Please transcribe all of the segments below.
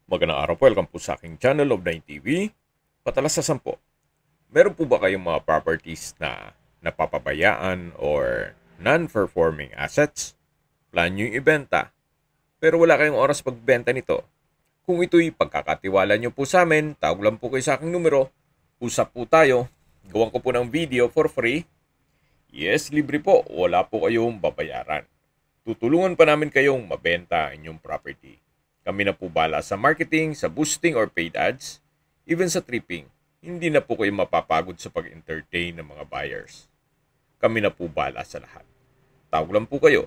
Magandang araw po, welcome po sa aking channel of 9TV. Patalasasan po, meron po ba kayong mga properties na napapabayaan or non-performing assets? Plan nyo yung ibenta, pero wala kayong oras pagbenta nito. Kung ito'y pagkakatiwala nyo po sa amin, tawag lang po kayo sa aking numero, usap po tayo, gawan ko po ng video for free. Yes, libre po, wala po kayong babayaran. Tutulungan pa namin kayong mabenta ang inyong property. Kami na po bala sa marketing, sa boosting or paid ads, even sa tripping. Hindi na po kayo mapapagod sa pag-entertain ng mga buyers. Kami na po bala sa lahat. Tawag lang po kayo.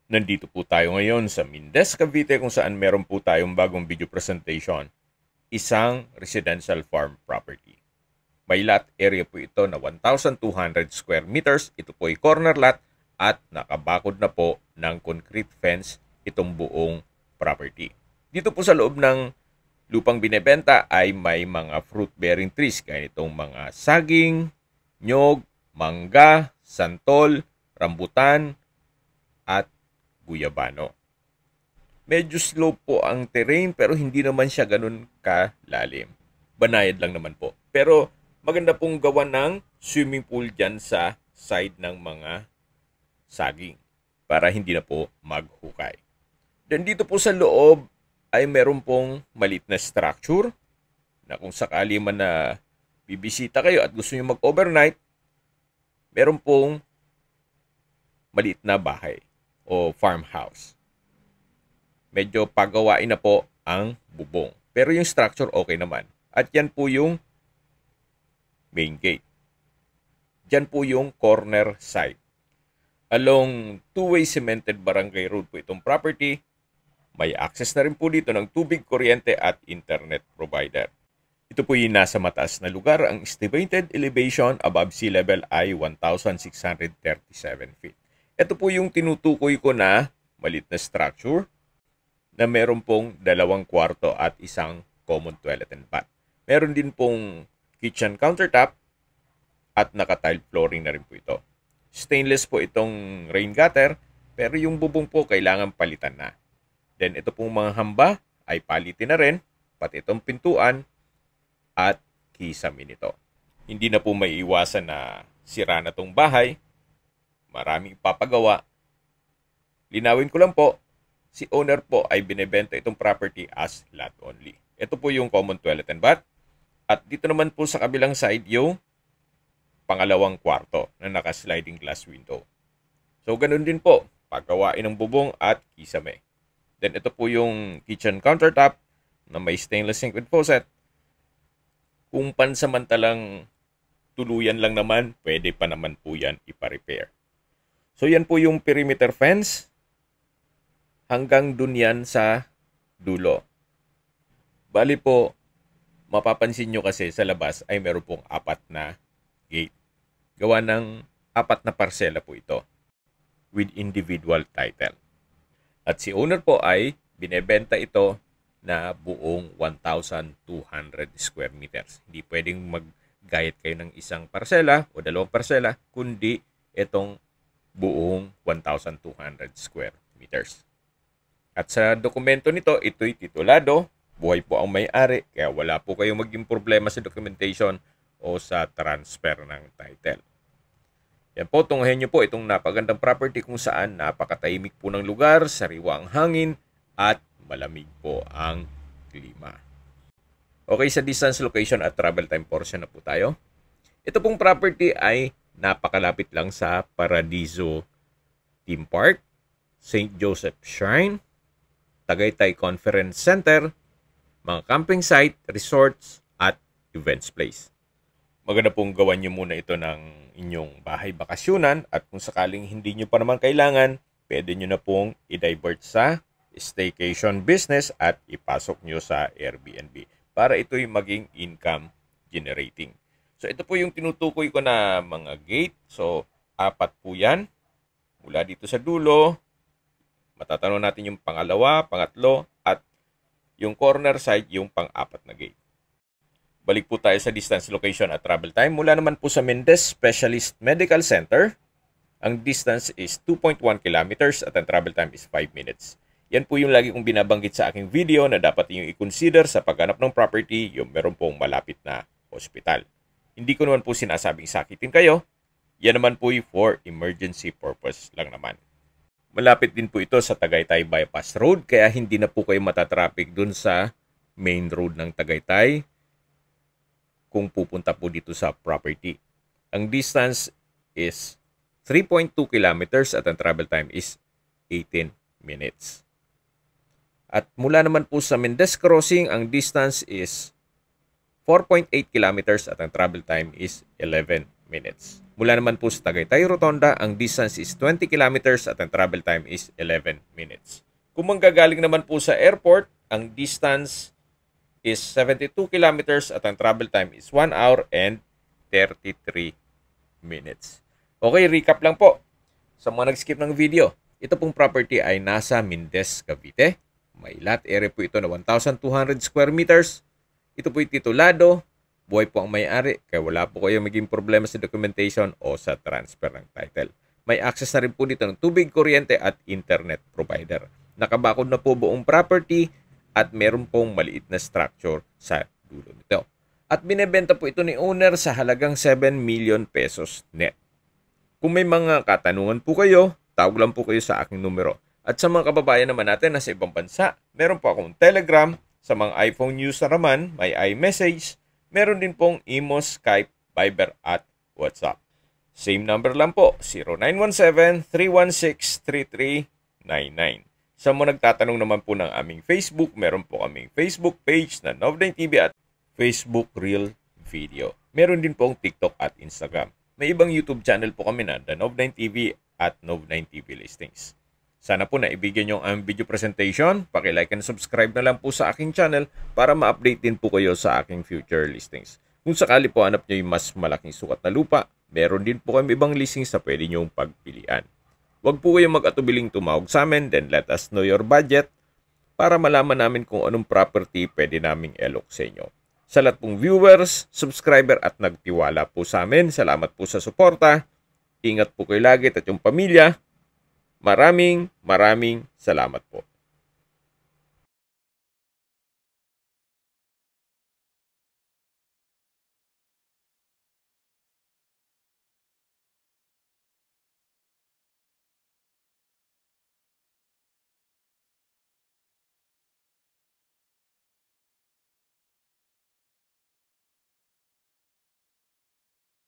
Nandito po tayo ngayon sa Mindes, Cavite kung saan meron po tayong bagong video presentation. Isang residential farm property. May lot area po ito na 1,200 square meters. Ito po ay corner lot at nakabakod na po ng concrete fence itong buong property. Dito po sa loob ng lupang binebenta ay may mga fruit-bearing trees gaya nitong mga saging, nyog, mangga, santol, rambutan, at guyabano. Medyo slope po ang terrain pero hindi naman siya ganun kalalim. Banayad lang naman po. Pero maganda pong gawa ng swimming pool dyan sa side ng mga saging para hindi na po maghukay. Then dito po sa loob ay meron pong maliit na structure na kung sakali man na bibisita kayo at gusto nyo mag-overnight, meron pong maliit na bahay o farmhouse. Medyo pagawain na po ang bubong. Pero yung structure okay naman. At yan po yung main gate. Diyan po yung corner side. Along two-way cemented barangay road po itong property. May access na rin po dito ng tubig, kuryente at internet provider. Ito po yung nasa mataas na lugar. Ang estimated elevation above sea level ay 1,637 feet. Ito po yung tinutukoy ko na maliit na structure na meron pong 2 kwarto at isang common toilet and bath. Meron din pong kitchen countertop at naka-tile flooring na rin po ito. Stainless po itong rain gutter pero yung bubong po kailangan palitan na. Then ito pong mga hamba ay palitin na rin, pati itong pintuan at kisame nito. Hindi na po may iwasan na sira na itong bahay. Maraming papagawa. Linawin ko lang po, si owner po ay binebenta itong property as lot only. Ito po yung common toilet and bath. At dito naman po sa kabilang side yung pangalawang kwarto na naka-sliding glass window. So ganun din po, paggawain ng bubong at kisame. Then ito po yung kitchen countertop na may stainless sink with faucet. Kung pansamantalang tuluyan lang naman, pwede pa naman po yan ipa-repair. So yan po yung perimeter fence. Hanggang dun yan sa dulo. Bali po, mapapansin nyo kasi sa labas ay meron pong 4 na gate. Gawa ng 4 na parsela po ito with individual title. At si owner po ay binebenta ito na buong 1,200 square meters. Hindi pwedeng maggayat kayo ng isang parsela o 2 parsela, kundi itong buong 1,200 square meters. At sa dokumento nito, ito'y titulado, buhay po ang may-ari, kaya wala po kayong maging problema sa documentation o sa transfer ng title. Yan po, tunghayin nyo po itong napagandang property kung saan napakatahimik po ng lugar, sariwa ang hangin, at malamig po ang klima. Okay, sa distance, location at travel time portion na po tayo. Ito pong property ay napakalapit lang sa Paradiso Theme Park, St. Joseph Shrine, Tagaytay Conference Center, mga camping site, resorts, at events place. Maganda pong gawan nyo muna ito ng inyong bahay bakasyunan at kung sakaling hindi nyo pa naman kailangan, pwede nyo na pong i-divert sa staycation business at ipasok nyo sa Airbnb para ito'y maging income generating. So ito po yung tinutukoy ko na mga gate. So 4 po yan. Mula dito sa dulo, matatanong natin yung pangalawa, pangatlo, at yung corner side, yung pang-4 na gate. Balik po tayo sa distance, location at travel time. Mula naman po sa Mindes Specialist Medical Center, ang distance is 2.1 kilometers at ang travel time is 5 minutes. Yan po yung lagi kong binabanggit sa aking video na dapat yung i-consider sa paghanap ng property yung meron pong malapit na hospital. Hindi ko naman po sinasabing sakitin kayo. Yan naman po yung for emergency purpose lang naman. Malapit din po ito sa Tagaytay Bypass Road kaya hindi na po kayo matatraffic dun sa main road ng Tagaytay kung pupunta po dito sa property. Ang distance is 3.2 kilometers at ang travel time is 18 minutes. At mula naman po sa Mendez Crossing, ang distance is 4.8 kilometers at ang travel time is 11 minutes. Mula naman po sa Tagaytay Rotonda, ang distance is 20 kilometers at ang travel time is 11 minutes. Kung manggagaling naman po sa airport, ang distance is 72 kilometers at ang travel time is 1 hour and 33 minutes. Okay, recap lang po. Sa mga nag-skip ng video, ito pong property ay nasa Mendez, Cavite. May lot area po ito na 1,200 square meters. Ito po yung titulado. Buhay po ang may-ari, kaya wala po kayo maging problema sa documentation o sa transfer ng title. May access na rin po dito ng tubig, kuryente at internet provider. Nakabakod na po buong property at meron pong maliit na structure sa dulo nito. At binebenta po ito ni owner sa halagang 7 million pesos net. Kung may mga katanungan po kayo, tawag lang po kayo sa aking numero. At sa mga kababayan naman natin na sa ibang bansa, meron po akong Telegram. Sa mga iPhone user naman, may iMessage. Meron din pong Imo, Skype, Viber at WhatsApp. Same number lang po, 0917-316-3399. Sa mga nagtatanong naman po ng aming Facebook, meron po kaming Facebook page na Nov9 TV at Facebook Reel Video. Meron din pong TikTok at Instagram. May ibang YouTube channel po kami na The Nov9 TV at Nov9 TV Listings. Sana po naibigyan nyo ang video presentation. Paki-like and subscribe na lang po sa aking channel para ma-update din po kayo sa aking future listings. Kung sakali po hanap nyo yung mas malaking sukat na lupa, meron din po kami ibang listings na pwede nyong pagpilian. Huwag po kayong mag-atubiling tumawag sa amin, then let us know your budget para malaman namin kung anong property pwede naming elok sa inyo. Sa lahat pong viewers, subscriber at nagtiwala po sa amin, salamat po sa suporta. Ingat po kayo lagi at yung pamilya. Maraming salamat po.